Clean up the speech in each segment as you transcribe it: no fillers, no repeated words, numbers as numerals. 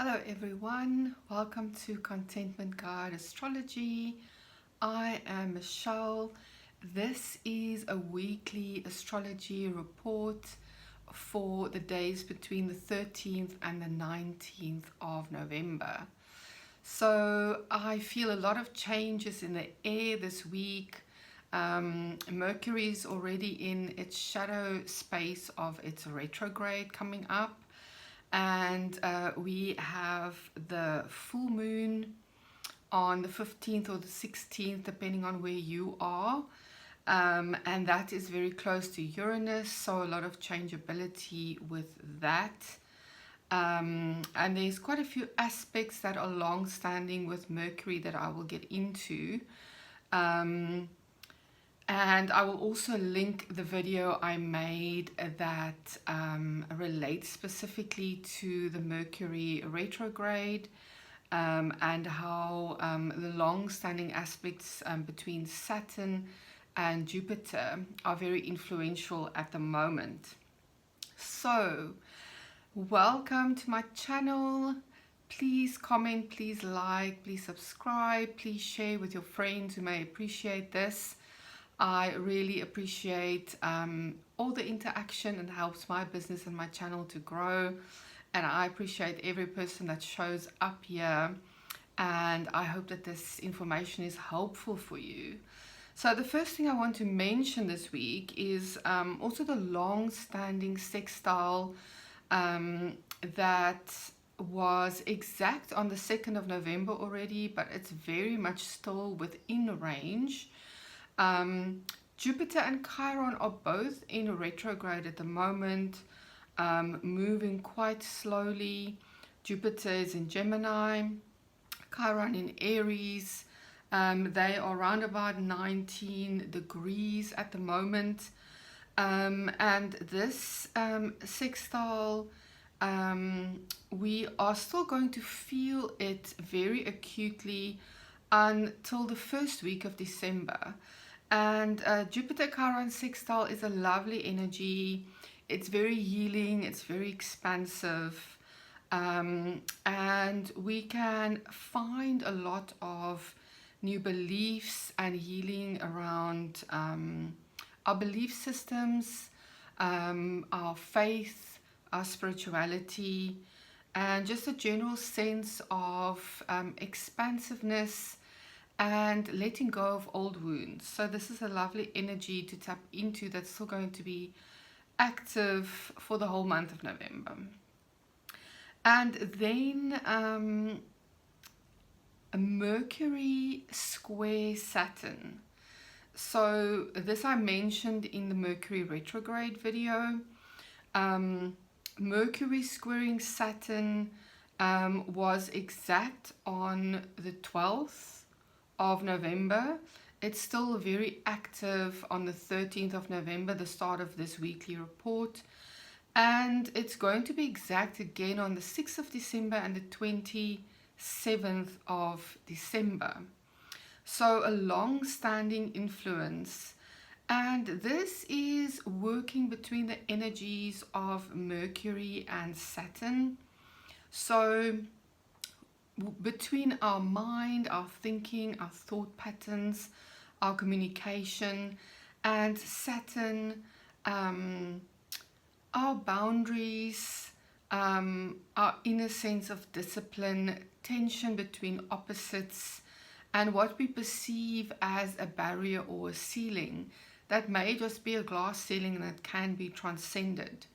Hello everyone, welcome to Contentment Guide Astrology. I am Michelle. This is a weekly astrology report for the days between the 13th and the 19th of November. So I feel a lot of changes in the air this week. Mercury is already in its shadow space of its retrograde coming up. And we have the full moon on the 15th or the 16th, depending on where you are. And that is very close to Uranus, so a lot of changeability with that. And there's quite a few aspects that are long-standing with Mercury that I will get into. And I will also link the video I made that relates specifically to the Mercury retrograde and how the long-standing aspects between Saturn and Jupiter are very influential at the moment. So, welcome to my channel. Please comment, please like, please subscribe, please share with your friends who may appreciate this. I really appreciate all the interaction. It helps my business and my channel to grow, and I appreciate every person that shows up here, and I hope that this information is helpful for you. So the first thing I want to mention this week is also the long-standing sextile that was exact on the 2nd of November already, but it's very much still within range. Jupiter and Chiron are both in retrograde at the moment, moving quite slowly. Jupiter is in Gemini, Chiron in Aries. They are around about 19 degrees at the moment. And this sextile, we are still going to feel it very acutely until the first week of December. And Jupiter Chiron sextile is a lovely energy. It's very healing, it's very expansive, and we can find a lot of new beliefs and healing around our belief systems, our faith, our spirituality, and just a general sense of expansiveness and letting go of old wounds. So this is a lovely energy to tap into that's still going to be active for the whole month of November. And then Mercury square Saturn. So this I mentioned in the Mercury retrograde video. Mercury squaring Saturn was exact on the 12th of November. It's still very active on the 13th of November, the start of this weekly report. And it's going to be exact again on the 6th of December and the 27th of December. So a long-standing influence. And this is working between the energies of Mercury and Saturn. So between our mind, our thinking, our thought patterns, our communication, and Saturn, our boundaries, our inner sense of discipline, tension between opposites, and what we perceive as a barrier or a ceiling that may just be a glass ceiling that can be transcended.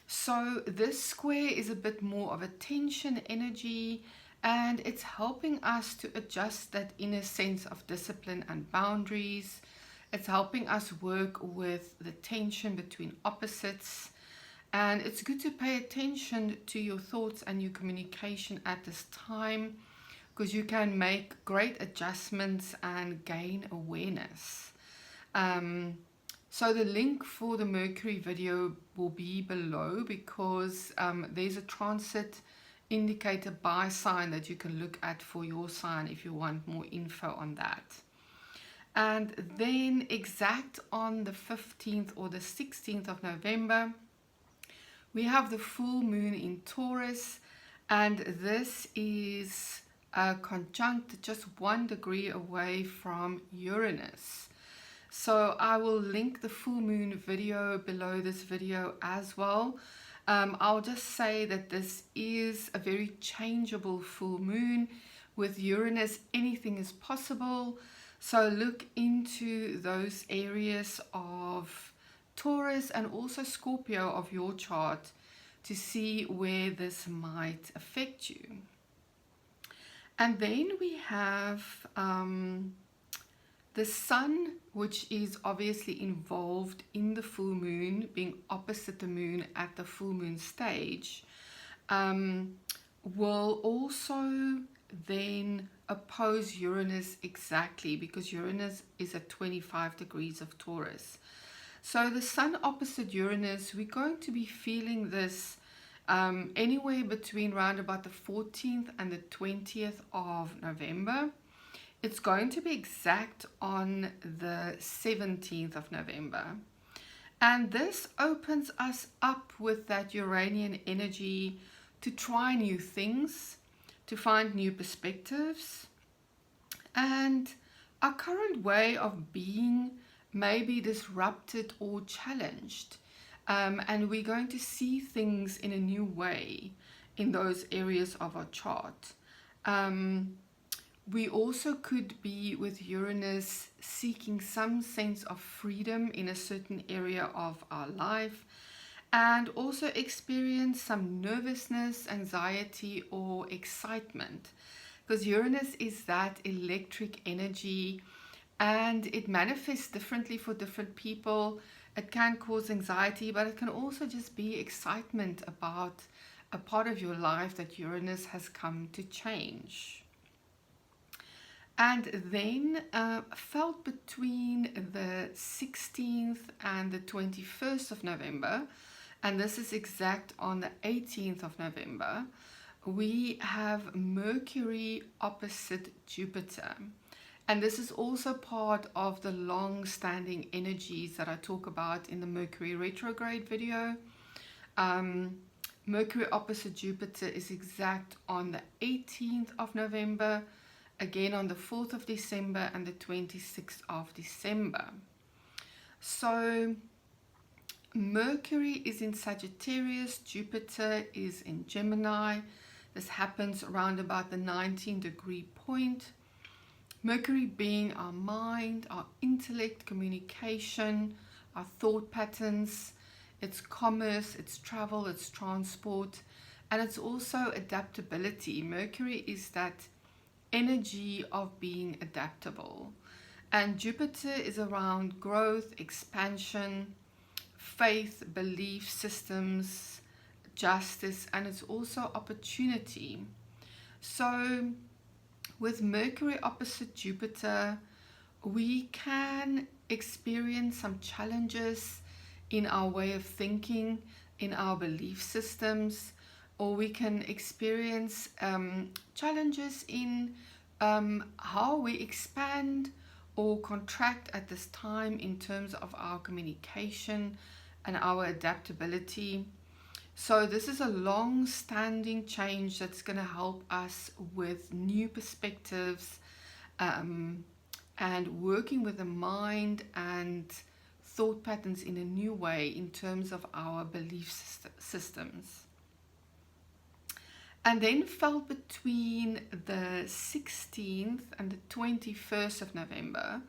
So this square is a bit more of a tension energy, and it's helping us to adjust that inner sense of discipline and boundaries. It's helping us work with the tension between opposites. And it's good to pay attention to your thoughts and your communication at this time, because you can make great adjustments and gain awareness. So the link for the Mercury video will be below, because there's a transit indicator by sign that you can look at for your sign if you want more info on that. And then exact on the 15th or the 16th of November, we have the full moon in Taurus, And this is conjunct just 1 degree away from Uranus. So I will link the full moon video below this video as well. I'll just say that this is a very changeable full moon. With Uranus, anything is possible. So look into those areas of Taurus and also Scorpio of your chart to see where this might affect you. And then we have the sun, which is obviously involved in the full moon, being opposite the moon at the full moon stage, will also then oppose Uranus exactly, because Uranus is at 25 degrees of Taurus. So the sun opposite Uranus, we're going to be feeling this anywhere between around about the 14th and the 20th of November. It's going to be exact on the 17th of November. And this opens us up with that Uranian energy to try new things, to find new perspectives. And our current way of being may be disrupted or challenged. And we're going to see things in a new way in those areas of our chart. We also could be with Uranus seeking some sense of freedom in a certain area of our life, and also experience some nervousness, anxiety, or excitement, because Uranus is that electric energy and it manifests differently for different people. It can cause anxiety, but it can also just be excitement about a part of your life that Uranus has come to change. And then felt between the 16th and the 21st of November, and this is exact on the 18th of November, we have Mercury opposite Jupiter. And this is also part of the long-standing energies that I talk about in the Mercury retrograde video. Mercury opposite Jupiter is exact on the 18th of November, again on the 4th of December and the 26th of December. So Mercury is in Sagittarius, Jupiter is in Gemini. This happens around about the 19-degree point. Mercury being our mind, our intellect, communication, our thought patterns, it's commerce, it's travel, it's transport, and it's also adaptability. Mercury is that energy of being adaptable. And Jupiter is around growth, expansion, faith, belief systems, justice, and it's also opportunity. So with Mercury opposite Jupiter, we can experience some challenges in our way of thinking, in our belief systems, or we can experience challenges in how we expand or contract at this time in terms of our communication and our adaptability. So this is a long-standing change that's going to help us with new perspectives and working with the mind and thought patterns in a new way in terms of our belief systems. And then fell between the 16th and the 21st of November,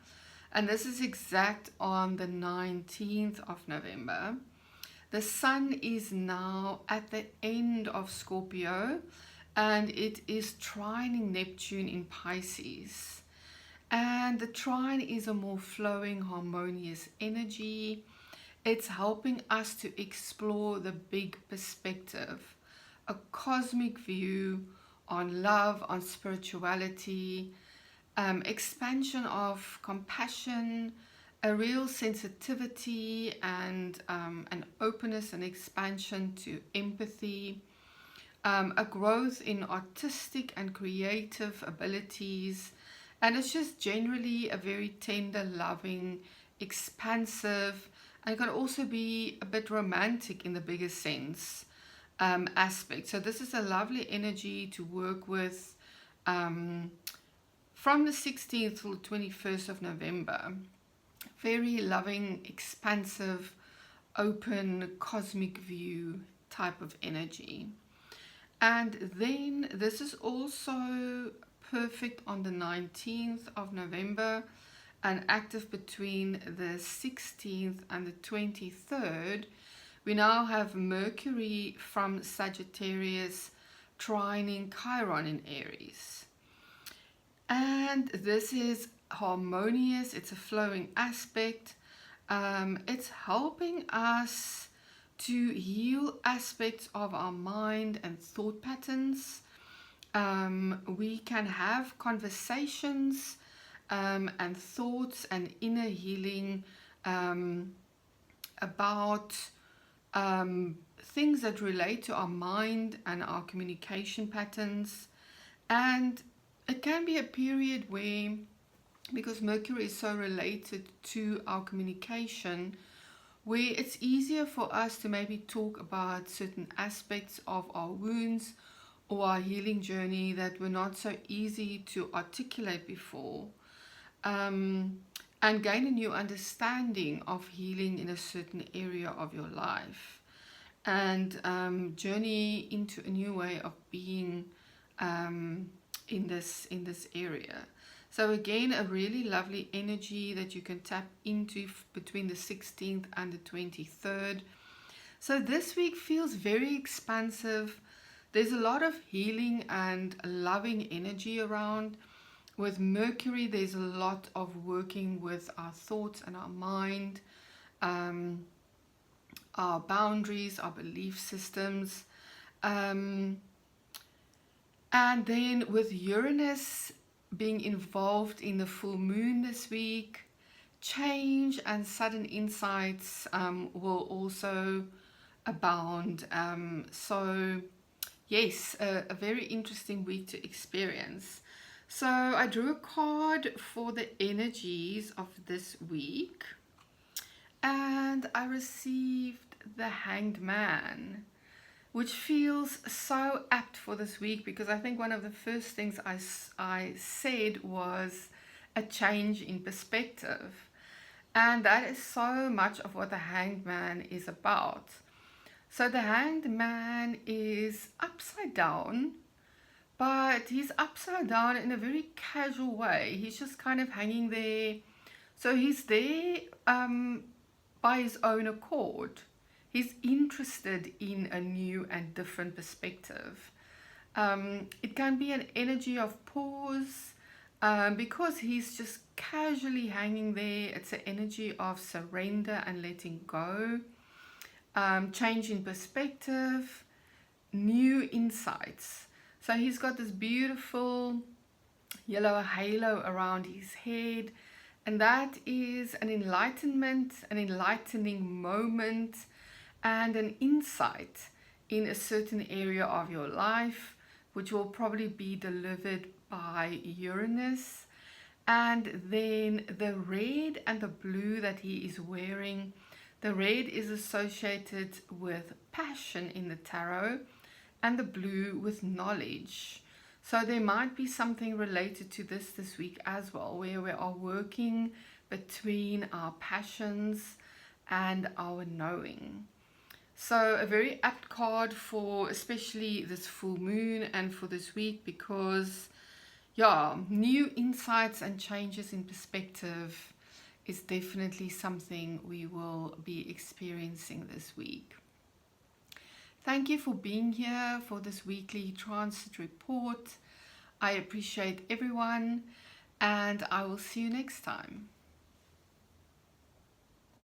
and this is exact on the 19th of November. The sun is now at the end of Scorpio, and it is trining Neptune in Pisces. And the trine is a more flowing, harmonious energy. It's helping us to explore the big perspective, a cosmic view on love, on spirituality, expansion of compassion, a real sensitivity and an openness and expansion to empathy, a growth in artistic and creative abilities, and it's just generally a very tender, loving, expansive, and it can also be a bit romantic in the bigger sense. aspect. So this is a lovely energy to work with from the 16th till 21st of November. Very loving, expansive, open, cosmic view type of energy. And then this is also perfect on the 19th of November and active between the 16th and the 23rd. We now have Mercury from Sagittarius trining Chiron in Aries. And this is harmonious, it's a flowing aspect. It's helping us to heal aspects of our mind and thought patterns. We can have conversations and thoughts and inner healing about things that relate to our mind and our communication patterns. And it can be a period where, because Mercury is so related to our communication, where it's easier for us to maybe talk about certain aspects of our wounds or our healing journey that were not so easy to articulate before, and gain a new understanding of healing in a certain area of your life, and journey into a new way of being in this area. So again, a really lovely energy that you can tap into between the 16th and the 23rd. So this week feels very expansive. There's a lot of healing and loving energy around. With Mercury, there's a lot of working with our thoughts and our mind, our boundaries, our belief systems. And then with Uranus being involved in the full moon this week, change and sudden insights will also abound. So yes, a very interesting week to experience. So I drew a card for the energies of this week, and I received the Hanged Man, which feels so apt for this week, because I think one of the first things I said was a change in perspective. And that is so much of what the Hanged Man is about. So the Hanged Man is upside down, but he's upside down in a very casual way. He's just kind of hanging there. So he's there by his own accord. He's interested in a new and different perspective. It can be an energy of pause because he's just casually hanging there. It's an energy of surrender and letting go, change in perspective, new insights. So he's got this beautiful yellow halo around his head, and that is an enlightenment, an enlightening moment, and an insight in a certain area of your life, which will probably be delivered by Uranus. And then the red and the blue that he is wearing, the red is associated with passion in the tarot, and the blue with knowledge. So there might be something related to this week as well, where we are working between our passions and our knowing. So a very apt card for especially this full moon and for this week, because yeah, new insights and changes in perspective is definitely something we will be experiencing this week. Thank you for being here for this weekly transit report. I appreciate everyone, and I will see you next time.